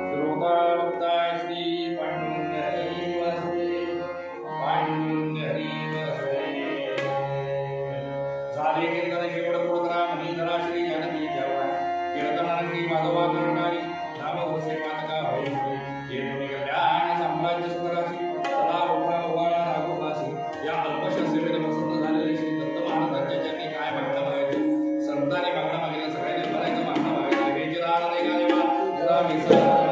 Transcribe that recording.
श्रोता श्री पांडुरंग वसुदे पांडुरंग वसुदे झाले कीर्तन शेवट पुरतरा मनीधरा श्री जानकी जवा कीर्तनांगी माधवा करणारी नाम होसे पातका होई येणे कल्याण साम्राज्य सुरासी सदा उभा उभाळा राघोबासी या अल्पशा सेवेत प्रसन्न झालेले श्री दत्त महाराजांच्या चरणी काय मागणं मागायचं संतांनी मागणं मागितलं सगळ्यांनी भरायचं मागणं मागायचं हे जे राहणार आहे का देवा तुझा विसर